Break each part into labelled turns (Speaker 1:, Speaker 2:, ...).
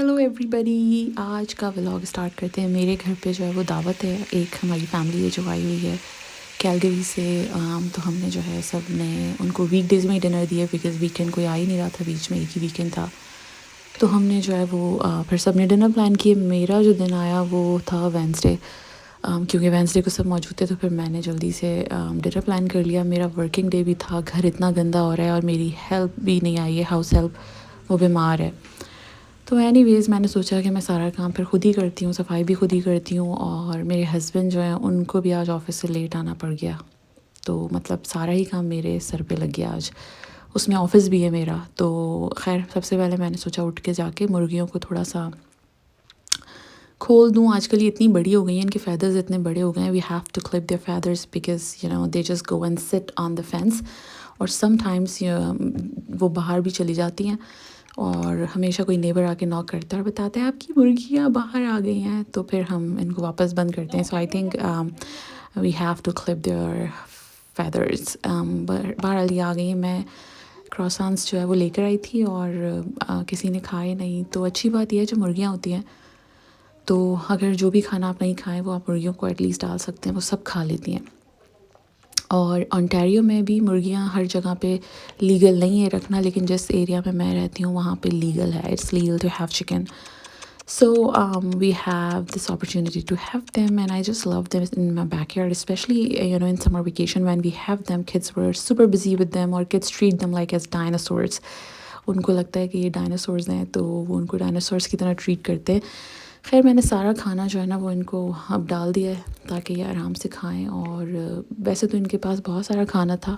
Speaker 1: Hello everybody. आज का vlog start करते हैं। मेरे घर पे जो है वो दावत है, एक हमारी फैमिली है जो आई हुई है कैलगरी से। तो हमने जो है सब ने उनको वीकडेज़ में ही डिनर दिया बिकॉज़ वीकेंड कोई आ ही नहीं रहा था, बीच में एक ही वीकेंड था। तो हमने जो है वो फिर सब ने डिनर प्लान किए। मेरा जो दिन आया वो था वेंसडे, क्योंकि वेंसडे को सब मौजूद थे तो फिर मैंने जल्दी से डिनर प्लान कर लिया। मेरा वर्किंग डे भी था, घर इतना गंदा हो रहा है और मेरी हेल्प भी नहीं आई है, हाउस हेल्प वो बीमार है। तो एनीवेज़ मैंने सोचा कि मैं सारा काम फिर खुद ही करती हूँ, सफाई भी खुद ही करती हूँ। और मेरे हस्बैंड जो हैं उनको भी आज ऑफ़िस से लेट आना पड़ गया, तो मतलब सारा ही काम मेरे सर पे लग गया आज। उसमें ऑफ़िस भी है मेरा। तो खैर सबसे पहले मैंने सोचा उठ के जाके मुर्गियों को थोड़ा सा खोल दूँ। आजकल ये इतनी बड़ी हो गई हैं, इनके फ़ेदर्स इतने बड़े हो गए हैं, we have to clip their feathers because they just go and sit on the fence. और समटाइम्स वो बाहर भी चली जाती हैं और हमेशा कोई नेबर आके नॉक करता है और बताता है आपकी मुर्गियाँ बाहर आ गई हैं, तो फिर हम इनको वापस बंद करते हैं। So I think we have to clip their feathers. बहरहाल ये आ गई हैं। मैं क्रॉसॉन्स जो है वो लेकर आई थी और किसी ने खाए नहीं। तो अच्छी बात यह है, जो मुर्गियाँ होती हैं तो अगर जो भी खाना आप नहीं खाएं वो आप मुर्गियों को एटलीस्ट डाल सकते हैं, वो सब खा लेती हैं। और ओंटारियो में भी मुर्गियां हर जगह पे लीगल नहीं है रखना, लेकिन जिस एरिया में मैं रहती हूँ वहाँ पे लीगल है, it's legal to have chicken. So we have this opportunity to have them, and I just love them in my backyard, especially in summer vacation when we have them. Kids were super busy with them, or kids treat them like as dinosaurs. उनको लगता है कि ये dinosaurs हैं तो वो उनको dinosaurs की तरह ट्रीट करते हैं। खैर मैंने सारा खाना जो है ना वो इनको अब डाल दिया है ताकि ये आराम से खाएं। और वैसे तो इनके पास बहुत सारा खाना था,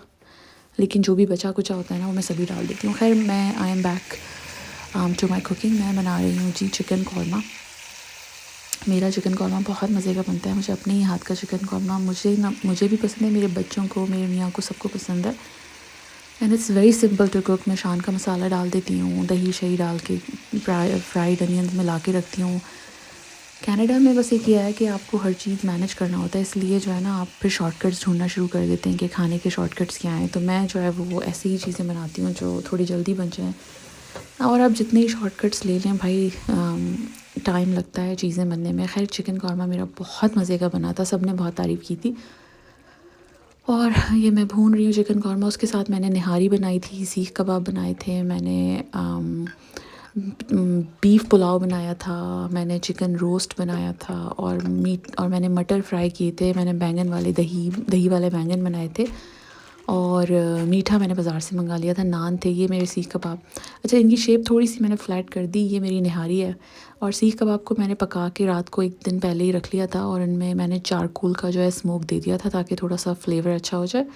Speaker 1: लेकिन जो भी बचा कुचा होता है ना वो मैं सभी डाल देती हूँ। खैर मैं I am back to my cooking. मैं बना रही हूँ जी चिकन कौरमा। मेरा चिकन कौरमा बहुत मज़े का बनता है, मुझे अपने ही हाथ का चिकन कौरमा मुझे भी पसंद है, मेरे बच्चों को, मेरे मियाँ को, सबको पसंद है। And it's very simple to cook. मैं शान का मसाला डाल देती हूँ, दही शही डाल के फ्राइड अनियंस मिला के रखती हूँ। कनाडा में बस एक किया है कि आपको हर चीज़ मैनेज करना होता है, इसलिए जो है ना आप फिर शॉर्टकट्स ढूंढना शुरू कर देते हैं कि खाने के शॉर्टकट्स क्या हैं। तो मैं जो है वो ऐसी ही चीज़ें बनाती हूँ जो थोड़ी जल्दी बन जाएँ। और आप जितने ही शॉर्टकट्स ले लें भाई, टाइम लगता है चीज़ें बनने में। खैर चिकन कौरमा मेरा बहुत मज़े का बना था, सब ने बहुत तारीफ़ की थी। और ये मैं भून रही हूँ चिकन कौरमा। उसके साथ मैंने निहारी बनाई थी, सीख कबाब बनाए थे, मैंने बीफ पुलाव बनाया था, मैंने चिकन रोस्ट बनाया था और मैंने मटर फ्राई किए थे, मैंने बैंगन वाले दही वाले बैंगन बनाए थे। और मीठा मैंने बाज़ार से मंगा लिया था, नान थे। ये मेरे सीख कबाब। अच्छा इनकी शेप थोड़ी सी मैंने फ़्लैट कर दी, ये मेरी निहारी है। और सीख कबाब को मैंने पका के रात को एक दिन पहले ही रख लिया था और इनमें मैंने चारकोल का जो है स्मोक दे दिया था ताकि थोड़ा सा फ्लेवर अच्छा हो जाए।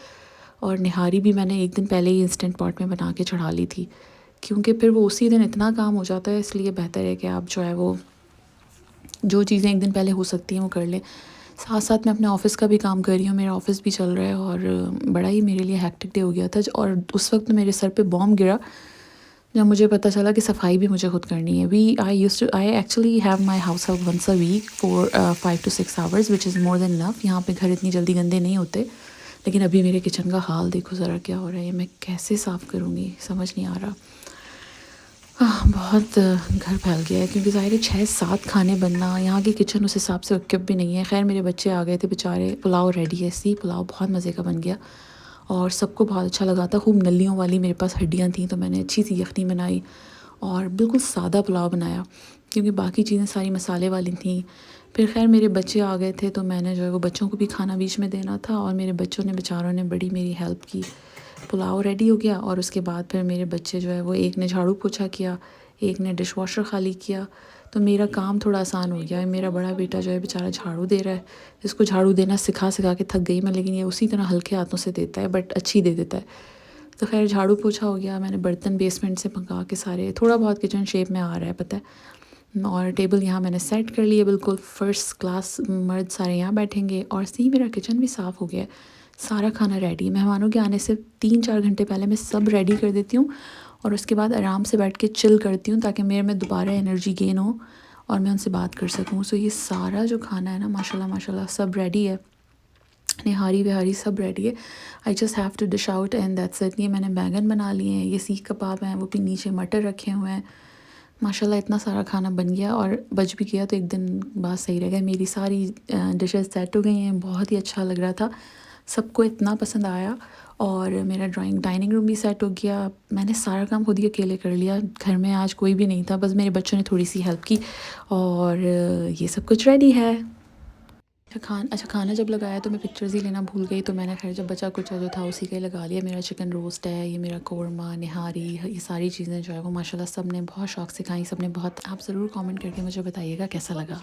Speaker 1: और निहारी भी मैंने एक दिन पहले ही इंस्टेंट पॉट में बना के चढ़ा ली थी, क्योंकि फिर वो उसी दिन इतना काम हो जाता है, इसलिए बेहतर है कि आप जो है वो जो चीज़ें एक दिन पहले हो सकती हैं वो कर लें। साथ साथ मैं अपने ऑफ़िस का भी काम कर रही हूँ, मेरा ऑफ़िस भी चल रहा है और बड़ा ही मेरे लिए हेक्टिक डे हो गया था। और उस वक्त मेरे सर पे बॉम्ब गिरा जब मुझे पता चला कि सफाई भी मुझे खुद करनी है। I actually have my house help once a week for 5 to 6 hours which is more than enough. यहाँ पे घर इतनी जल्दी गंदे नहीं होते। लेकिन अभी मेरे किचन का हाल देखो ज़रा क्या हो रहा है, मैं कैसे साफ़ करूँगी समझ नहीं आ रहा। बहुत घर फैल गया है, क्योंकि ज़ाहिर है 6-7 खाने बनना, यहाँ की किचन उस हिसाब से इक्विप भी नहीं है। खैर मेरे बच्चे आ गए थे बेचारे, पुलाव रेडी है। सी पुलाव बहुत मज़े का बन गया और सबको बहुत अच्छा लगा था। खूब नलियों वाली मेरे पास हड्डियाँ थीं तो मैंने अच्छी सी यखनी बनाई और बिल्कुल सादा पुलाव बनाया, क्योंकि बाकी चीज़ें सारी मसाले वाली थीं। फिर खैर मेरे बच्चे आ गए थे तो मैंने जो है वो बच्चों को भी खाना बीच में देना था और मेरे बच्चों ने बेचारों ने बड़ी मेरी हेल्प की। पुलाव रेडी हो गया और उसके बाद फिर मेरे बच्चे जो है वो एक ने झाड़ू पोछा किया, एक ने डिश वॉशर खाली किया, तो मेरा काम थोड़ा आसान हो गया है। मेरा बड़ा बेटा जो है बेचारा झाड़ू दे रहा है, इसको झाड़ू देना सिखा सिखा के थक गई मैं, लेकिन ये उसी तरह हल्के हाथों से देता है बट अच्छी दे देता है। तो खैर झाड़ू पोछा हो गया, मैंने बर्तन बेसमेंट से मंगा के सारे, थोड़ा बहुत किचन शेप में आ रहा है पता है। और टेबल यहाँ मैंने सेट कर लिया, बिल्कुल फ़र्स्ट क्लास, मर्द सारे यहाँ बैठेंगे। और सी मेरा किचन भी साफ़ हो गया है, सारा खाना रेडी। मेहमानों के आने से 3-4 घंटे पहले मैं सब रेडी कर देती हूँ और उसके बाद आराम से बैठ के चिल करती हूँ ताकि मेरे में दोबारा एनर्जी गेन हो और मैं उनसे बात कर सकूँ। सो ये सारा जो खाना है ना माशाल्लाह माशाल्लाह सब रेडी है, निहारी विहारी सब रेडी है। I just have to dish out and that's it. ये मैंने बैंगन बना लिए हैं, ये सीख कबाब हैं, वो भी नीचे मटर रखे हुए हैं। माशाल्लाह इतना सारा खाना बन गया और बच भी गया तो एक दिन बाद सही रहेगा। मेरी सारी डिशेस सेट हो गई हैं, बहुत ही अच्छा लग रहा था, सबको इतना पसंद आया और मेरा डाइनिंग रूम भी सेट हो गया। मैंने सारा काम खुद ही अकेले कर लिया, घर में आज कोई भी नहीं था, बस मेरे बच्चों ने थोड़ी सी हेल्प की और ये सब कुछ रेडी है। अच्छा खाना जब लगाया तो मैं पिक्चर्स ही लेना भूल गई, तो मैंने खैर जब बचा कुचा जो था उसी का ही लगा लिया। मेरा चिकन रोस्ट है, ये मेरा कौरमा, निहारी, ये सारी चीज़ें जो है वो माशाल्लाह सब ने बहुत शौक से खाई, सब ने बहुत। आप ज़रूर कमेंट करके मुझे बताइएगा कैसा लगा।